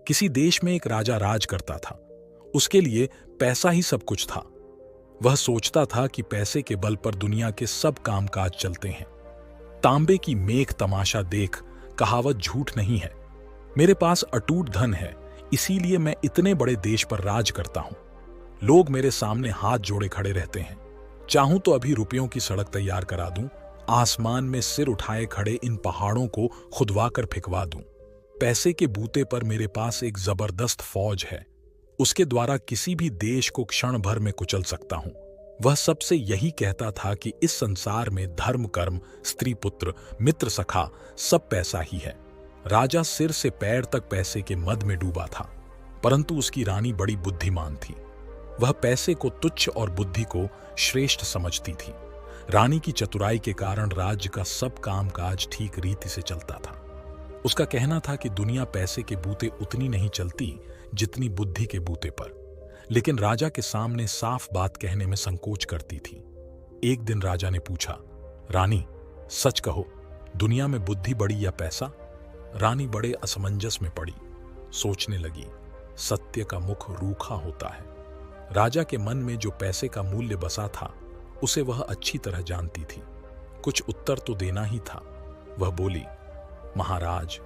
किसी देश में एक राजा राज करता था। उसके लिए पैसा ही सब कुछ था। वह सोचता था कि पैसे के बल पर दुनिया के सब कामकाज चलते हैं। तांबे की मेख तमाशा देख कहावत झूठ नहीं है। मेरे पास अटूट धन है, इसीलिए मैं इतने बड़े देश पर राज करता हूं। लोग मेरे सामने हाथ जोड़े खड़े रहते हैं। चाहूं तो अभी रुपयों की सड़क तैयार करा दूं, आसमान में सिर उठाए खड़े इन पहाड़ों को खुदवाकर फिकवा दूं। पैसे के बूते पर मेरे पास एक जबरदस्त फौज है। उसके द्वारा किसी भी देश को क्षण भर में कुचल सकता हूं। वह सबसे यही कहता था कि इस संसार में धर्म, कर्म, स्त्री, पुत्र, मित्र, सखा सब पैसा ही है। राजा सिर से पैर तक पैसे के मद में डूबा था, परंतु उसकी रानी बड़ी बुद्धिमान थी। वह पैसे को तुच्छ और बुद्धि को श्रेष्ठ समझती थी। रानी की चतुराई के कारण राज्य का सब कामकाज ठीक रीति से चलता था। उसका कहना था कि दुनिया पैसे के बूते उतनी नहीं चलती जितनी बुद्धि के बूते पर, लेकिन राजा के सामने साफ बात कहने में संकोच करती थी। एक दिन राजा ने पूछा, रानी सच कहो, दुनिया में बुद्धि बड़ी या पैसा? रानी बड़े असमंजस में पड़ी, सोचने लगी। सत्य का मुख रूखा होता है। राजा के मन में जो पैसे का मूल्य बसा था उसे वह अच्छी तरह जानती थी। कुछ उत्तर तो देना ही था। वह बोली, महाराज,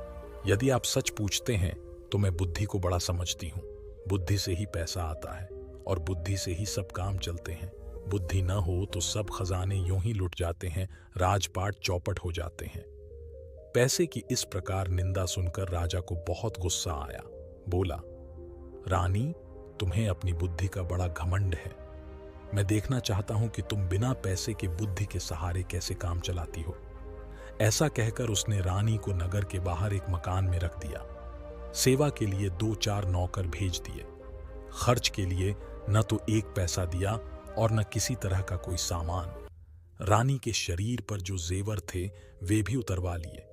यदि आप सच पूछते हैं तो मैं बुद्धि को बड़ा समझती हूं। बुद्धि से ही पैसा आता है और बुद्धि से ही सब काम चलते हैं। बुद्धि न हो तो सब खजाने यूं ही लुट जाते हैं, राजपाट चौपट हो जाते हैं। पैसे की इस प्रकार निंदा सुनकर राजा को बहुत गुस्सा आया। बोला, रानी, तुम्हें अपनी बुद्धि का बड़ा घमंड है। मैं देखना चाहता हूं कि तुम बिना पैसे के बुद्धि के सहारे कैसे काम चलाती हो। ऐसा कहकर उसने रानी को नगर के बाहर एक मकान में रख दिया। सेवा के लिए 2-4 नौकर भेज दिए। खर्च के लिए न तो एक पैसा दिया और न किसी तरह का कोई सामान। रानी के शरीर पर जो जेवर थे वे भी उतरवा लिए।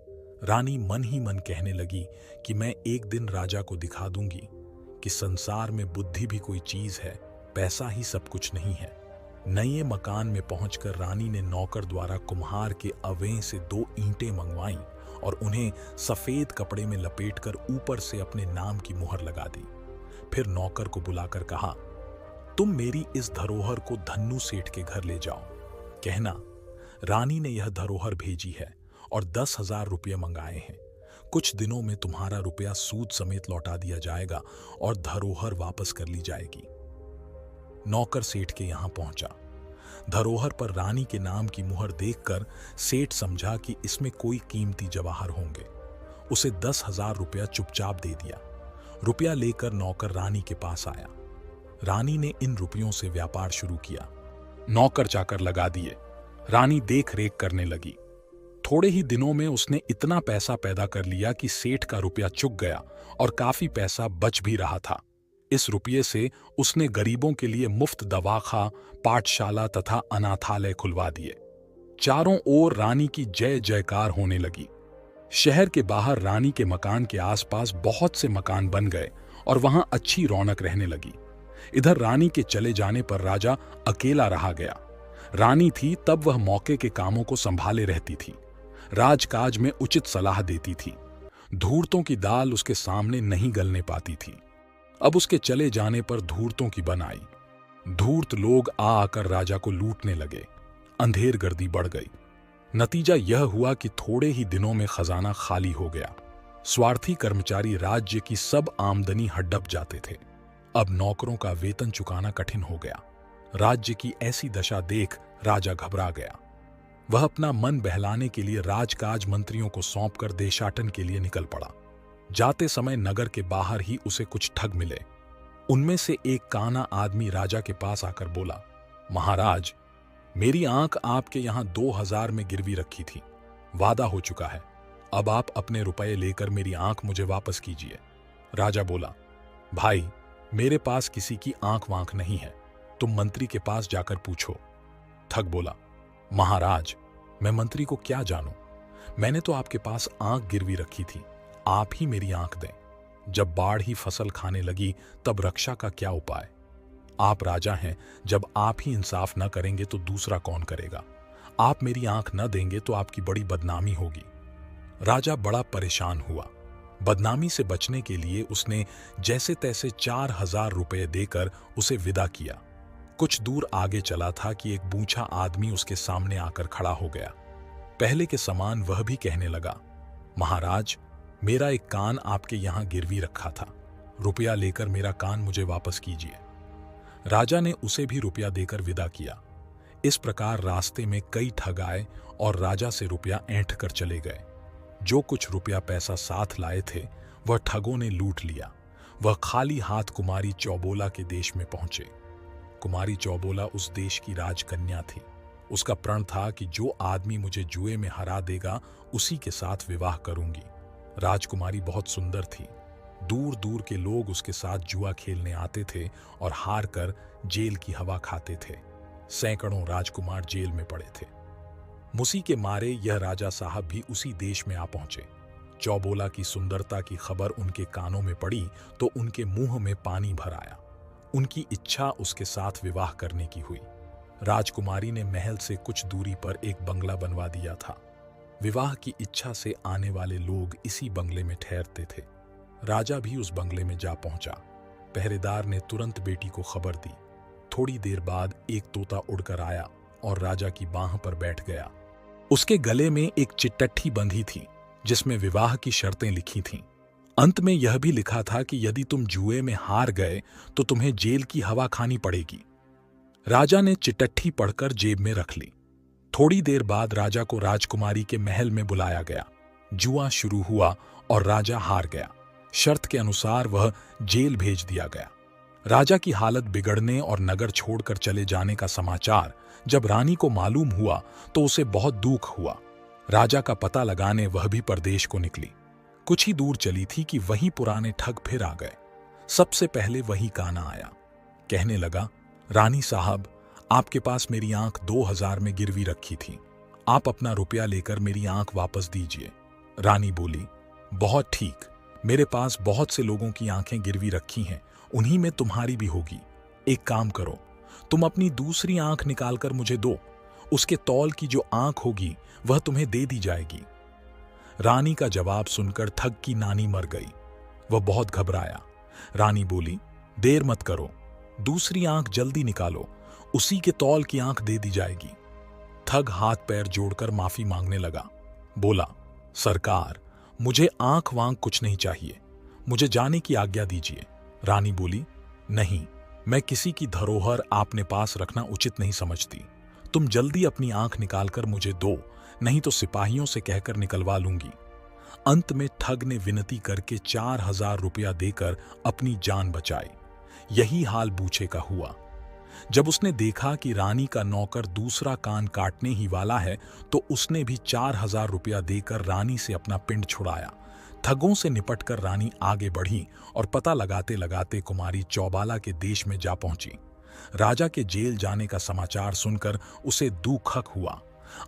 रानी मन ही मन कहने लगी कि मैं एक दिन राजा को दिखा दूंगी कि संसार में बुद्धि भी कोई चीज है, पैसा ही सब कुछ नहीं है। नए मकान में पहुंचकर रानी ने नौकर द्वारा कुम्हार के अवें से 2 ईंटें मंगवाईं और उन्हें सफेद कपड़े में लपेटकर ऊपर से अपने नाम की मुहर लगा दी। फिर नौकर को बुलाकर कहा, तुम मेरी इस धरोहर को धन्नू सेठ के घर ले जाओ। कहना, रानी ने यह धरोहर भेजी है और 10,000 रुपये मंगाए हैं। कुछ दिनों में तुम्हारा रुपया सूद समेत लौटा दिया जाएगा और धरोहर वापस कर ली जाएगी। नौकर सेठ के यहां पहुंचा। धरोहर पर रानी के नाम की मुहर देखकर सेठ समझा कि इसमें कोई कीमती जवाहर होंगे। उसे 10,000 रुपया चुपचाप दे दिया। रुपया लेकर नौकर रानी के पास आया। रानी ने इन रुपयों से व्यापार शुरू किया। नौकर चाकर लगा दिए। रानी देख रेख करने लगी। थोड़े ही दिनों में उसने इतना पैसा पैदा कर लिया कि सेठ का रुपया चुक गया और काफी पैसा बच भी रहा था। इस रुपये से उसने गरीबों के लिए मुफ्त दवाखा, पाठशाला तथा अनाथालय खुलवा दिए। चारों ओर रानी की जय जयकार होने लगी। शहर के बाहर रानी के मकान के आसपास बहुत से मकान बन गए और वहां अच्छी रौनक रहने लगी। इधर रानी के चले जाने पर राजा अकेला रहा गया। रानी थी तब वह मौके के कामों को संभाले रहती थी। राजकाज में उचित सलाह देती थी। धूर्तों की दाल उसके सामने नहीं गलने पाती थी। अब उसके चले जाने पर धूर्तों की बन आई। धूर्त लोग आकर राजा को लूटने लगे। अंधेर गर्दी बढ़ गई। नतीजा यह हुआ कि थोड़े ही दिनों में खजाना खाली हो गया। स्वार्थी कर्मचारी राज्य की सब आमदनी हड़प जाते थे। अब नौकरों का वेतन चुकाना कठिन हो गया। राज्य की ऐसी दशा देख राजा घबरा गया। वह अपना मन बहलाने के लिए राजकाज मंत्रियों को सौंपकर देशाटन के लिए निकल पड़ा। जाते समय नगर के बाहर ही उसे कुछ ठग मिले। उनमें से एक काना आदमी राजा के पास आकर बोला, महाराज, मेरी आंख आपके यहां 2,000 में गिरवी रखी थी। वादा हो चुका है। अब आप अपने रुपए लेकर मेरी आंख मुझे वापस कीजिए। राजा बोला, भाई, मेरे पास किसी की आंख वांख नहीं है, तुम मंत्री के पास जाकर पूछो। ठग बोला, महाराज, मैं मंत्री को क्या जानूं? मैंने तो आपके पास आंख गिरवी रखी थी, आप ही मेरी आंख दें। जब बाढ़ ही फसल खाने लगी तब रक्षा का क्या उपाय? आप राजा हैं, जब आप ही इंसाफ न करेंगे तो दूसरा कौन करेगा? आप मेरी आंख न देंगे तो आपकी बड़ी बदनामी होगी। राजा बड़ा परेशान हुआ। बदनामी से बचने के लिए उसने जैसे तैसे 4,000 रुपए देकर उसे विदा किया। कुछ दूर आगे चला था कि एक बूढ़ा आदमी उसके सामने आकर खड़ा हो गया। पहले के समान वह भी कहने लगा, महाराज, मेरा एक कान आपके यहां गिरवी रखा था, रुपया लेकर मेरा कान मुझे वापस कीजिए। राजा ने उसे भी रुपया देकर विदा किया। इस प्रकार रास्ते में कई ठग आए और राजा से रुपया ऐंठ कर चले गए। जो कुछ रुपया पैसा साथ लाए थे वह ठगों ने लूट लिया। वह खाली हाथ कुमारी चौबोला के देश में पहुंचे। कुमारी चौबोला उस देश की राजकन्या थी। उसका प्रण था कि जो आदमी मुझे जुए में हरा देगा उसी के साथ विवाह करूंगी। राजकुमारी बहुत सुंदर थी। दूर दूर के लोग उसके साथ जुआ खेलने आते थे और हार कर जेल की हवा खाते थे। सैकड़ों राजकुमार जेल में पड़े थे। मुसी के मारे यह राजा साहब भी उसी देश में आ पहुंचे। चौबोला की सुंदरता की खबर उनके कानों में पड़ी तो उनके मुंह में पानी भर आया। उनकी इच्छा उसके साथ विवाह करने की हुई। राजकुमारी ने महल से कुछ दूरी पर एक बंगला बनवा दिया था। विवाह की इच्छा से आने वाले लोग इसी बंगले में ठहरते थे। राजा भी उस बंगले में जा पहुंचा। पहरेदार ने तुरंत बेटी को खबर दी। थोड़ी देर बाद एक तोता उड़कर आया और राजा की बाह पर बैठ गया। उसके गले में एक चिट्ठी बंधी थी जिसमें विवाह की शर्तें लिखी थीं। अंत में यह भी लिखा था कि यदि तुम जुए में हार गए तो तुम्हें जेल की हवा खानी पड़ेगी। राजा ने चिट्ठी पढ़कर जेब में रख ली। थोड़ी देर बाद राजा को राजकुमारी के महल में बुलाया गया। जुआ शुरू हुआ और राजा हार गया। शर्त के अनुसार वह जेल भेज दिया गया। राजा की हालत बिगड़ने और नगर छोड़कर चले जाने का समाचार जब रानी को मालूम हुआ तो उसे बहुत दुख हुआ। राजा का पता लगाने वह भी परदेश को निकली। कुछ ही दूर चली थी कि वहीं पुराने ठग फिर आ गए। सबसे पहले वही काना आया। कहने लगा, रानी साहब, आपके पास मेरी आंख 2,000 में गिरवी रखी थी। आप अपना रुपया लेकर मेरी आंख वापस दीजिए। रानी बोली, बहुत ठीक, मेरे पास बहुत से लोगों की आंखें गिरवी रखी हैं, उन्हीं में तुम्हारी भी होगी। एक काम करो, तुम अपनी दूसरी आंख निकालकर मुझे दो। उसके तौल की जो आंख होगी वह तुम्हें दे दी जाएगी। रानी का जवाब सुनकर ठग की नानी मर गई। वह बहुत घबराया। रानी बोली, देर मत करो, दूसरी आंख जल्दी निकालो, उसी के तौल की आंख दे दी जाएगी। ठग हाथ पैर जोड़कर माफी मांगने लगा। बोला, सरकार, मुझे आंख वांख कुछ नहीं चाहिए, मुझे जाने की आज्ञा दीजिए। रानी बोली, नहीं, मैं किसी की धरोहर आपने पास रखना उचित नहीं समझती। तुम जल्दी अपनी आंख निकालकर मुझे दो, नहीं तो सिपाहियों से कहकर निकलवा लूंगी। अंत में ठग ने विनती करके 4,000 रुपया देकर अपनी जान बचाई। यही हाल बूचे का हुआ। जब उसने देखा कि रानी का नौकर दूसरा कान काटने ही वाला है तो उसने भी 4,000 रुपया देकर रानी से अपना पिंड छुड़ाया। ठगों से निपटकर रानी आगे बढ़ी और पता लगाते लगाते कुमारी चौबाला के देश में जा पहुंची। राजा के जेल जाने का समाचार सुनकर उसे दुख हुआ।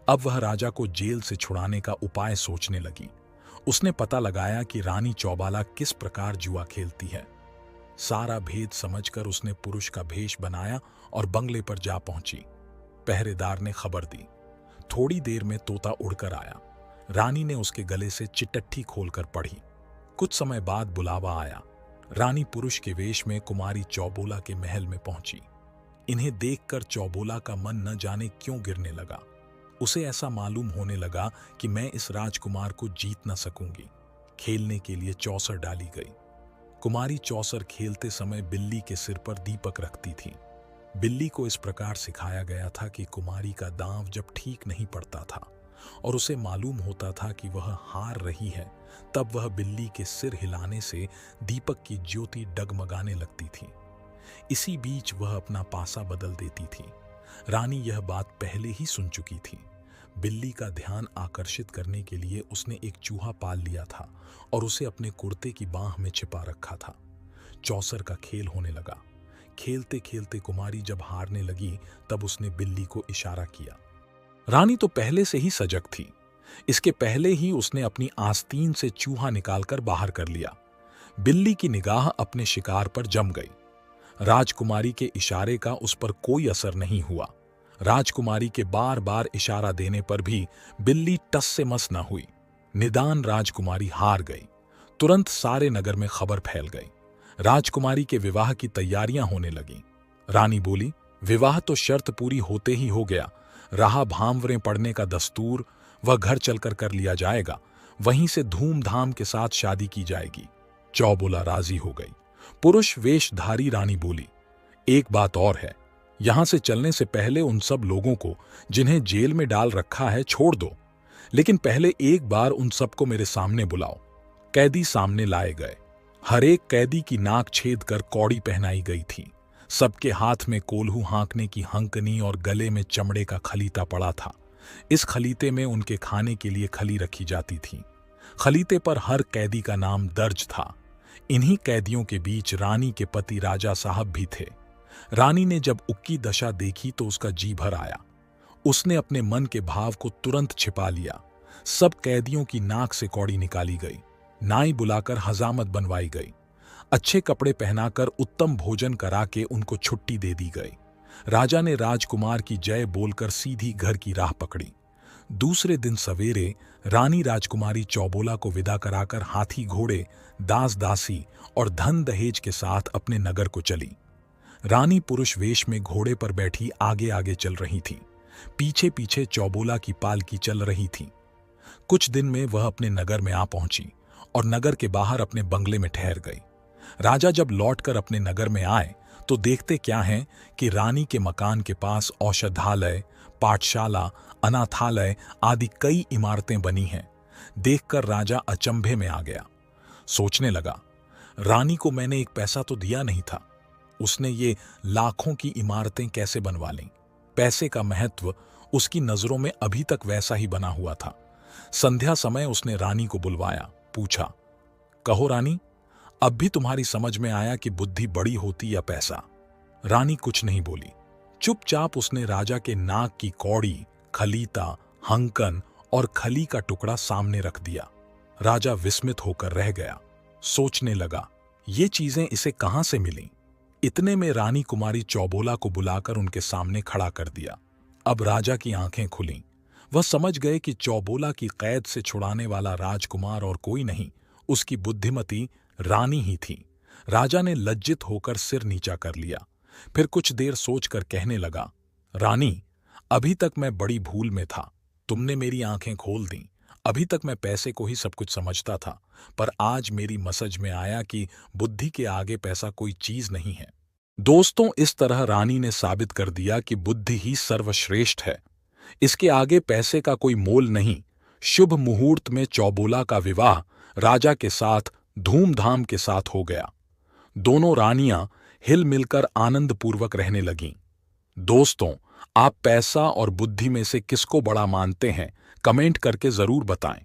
अब वह राजा को जेल से छुड़ाने का उपाय सोचने लगी। उसने पता लगाया कि रानी चौबाला किस प्रकार जुआ खेलती है। सारा भेद समझकर उसने पुरुष का भेष बनाया और बंगले पर जा पहुंची। पहरेदार ने खबर दी। थोड़ी देर में तोता उड़कर आया। रानी ने उसके गले से चिट्ठी खोलकर पढ़ी। कुछ समय बाद बुलावा आया। रानी पुरुष के वेश में कुमारी चौबोला के महल में पहुंची। इन्हें देखकर चौबोला का मन न जाने क्यों गिरने लगा। उसे ऐसा मालूम होने लगा कि मैं इस राजकुमार को जीत न सकूंगी। खेलने के लिए चौसर डाली गई। कुमारी चौसर खेलते समय बिल्ली के सिर पर दीपक रखती थी। बिल्ली को इस प्रकार सिखाया गया था कि कुमारी का दांव जब ठीक नहीं पड़ता था और उसे मालूम होता था कि वह हार रही है, तब वह बिल्ली के सिर हिलाने से दीपक की ज्योति डगमगाने लगती थी। इसी बीच वह अपना पासा बदल देती थी। रानी यह बात पहले ही सुन चुकी थी। बिल्ली का ध्यान आकर्षित करने के लिए उसने एक चूहा पाल लिया था और उसे अपने कुर्ते की बाह में छिपा रखा था। चौसर का खेल होने लगा। खेलते खेलते कुमारी जब हारने लगी तब उसने बिल्ली को इशारा किया। रानी तो पहले से ही सजग थी। इसके पहले ही उसने अपनी आस्तीन से चूहा निकालकर बाहर कर लिया। बिल्ली की निगाह अपने शिकार पर जम गई। राजकुमारी के इशारे का उस पर कोई असर नहीं हुआ। राजकुमारी के बार बार इशारा देने पर भी बिल्ली टस से मस न हुई। निदान राजकुमारी हार गई। तुरंत सारे नगर में खबर फैल गई। राजकुमारी के विवाह की तैयारियां होने लगीं। रानी बोली, विवाह तो शर्त पूरी होते ही हो गया, रहा भांवरें पड़ने का दस्तूर, वह घर चलकर कर लिया जाएगा, वहीं से धूमधाम के साथ शादी की जाएगी। चौबोला राजी हो गई। पुरुष वेशधारी रानी बोली, एक बात और है, यहां से चलने से पहले उन सब लोगों को जिन्हें जेल में डाल रखा है छोड़ दो, लेकिन पहले एक बार उन सबको मेरे सामने बुलाओ। कैदी सामने लाए गए। हर एक कैदी की नाक छेद कर कौड़ी पहनाई गई थी। सबके हाथ में कोल्हू हाँकने की हंकनी और गले में चमड़े का खलीता पड़ा था। इस खलीते में उनके खाने के लिए खली रखी जाती थी। खलीते पर हर कैदी का नाम दर्ज था। इन्हीं कैदियों के बीच रानी के पति राजा साहब भी थे। रानी ने जब उक्की दशा देखी तो उसका जी भर आया। उसने अपने मन के भाव को तुरंत छिपा लिया। सब कैदियों की नाक से कौड़ी निकाली गई। नाई बुलाकर हजामत बनवाई गई। अच्छे कपड़े पहनाकर उत्तम भोजन करा के उनको छुट्टी दे दी गई। राजा ने राजकुमार की जय बोलकर सीधी घर की राह पकड़ी। दूसरे दिन सवेरे रानी राजकुमारी चौबोला को विदा कराकर हाथी घोड़े, दास दासी और धन दहेज के साथ अपने नगर को चली। रानी पुरुष वेश में घोड़े पर बैठी आगे आगे चल रही थी। पीछे पीछे चौबोला की पालकी चल रही थी। कुछ दिन में वह अपने नगर में आ पहुंची और नगर के बाहर अपने बंगले में ठहर गई। राजा जब लौटकर अपने नगर में आए तो देखते क्या हैं कि रानी के मकान के पास औषधालय, पाठशाला, अनाथालय आदि कई इमारतें बनी हैं। देखकर राजा अचंभे में आ गया। सोचने लगा, रानी को मैंने एक पैसा तो दिया नहीं था, उसने ये लाखों की इमारतें कैसे बनवा लीं? पैसे का महत्व उसकी नजरों में अभी तक वैसा ही बना हुआ था। संध्या समय उसने रानी को बुलवाया, पूछा, कहो रानी, अब भी तुम्हारी समझ में आया कि बुद्धि बड़ी होती या पैसा? रानी कुछ नहीं बोली। चुपचाप उसने राजा के नाक की कौड़ी, खलीता, हंकन और खली का टुकड़ा सामने रख दिया। राजा विस्मित होकर रह गया। सोचने लगा, ये चीजें इसे कहां से मिलीं? इतने में रानी कुमारी चौबोला को बुलाकर उनके सामने खड़ा कर दिया। अब राजा की आंखें खुलीं। वह समझ गए कि चौबोला की कैद से छुड़ाने वाला राजकुमार और कोई नहीं, उसकी बुद्धिमती रानी ही थी। राजा ने लज्जित होकर सिर नीचा कर लिया। फिर कुछ देर सोचकर कहने लगा, रानी, अभी तक मैं बड़ी भूल में था, तुमने मेरी आंखें खोल दी। अभी तक मैं पैसे को ही सब कुछ समझता था, पर आज मेरी मसझ में आया कि बुद्धि के आगे पैसा कोई चीज नहीं है। दोस्तों, इस तरह रानी ने साबित कर दिया कि बुद्धि ही सर्वश्रेष्ठ है। इसके आगे पैसे का कोई मोल नहीं। शुभ मुहूर्त में चौबोला का विवाह राजा के साथ धूमधाम के साथ हो गया। दोनों रानियां हिल मिलकर आनंद पूर्वक रहने लगीं। दोस्तों, आप पैसा और बुद्धि में से किसको बड़ा मानते हैं? कमेंट करके जरूर बताएं।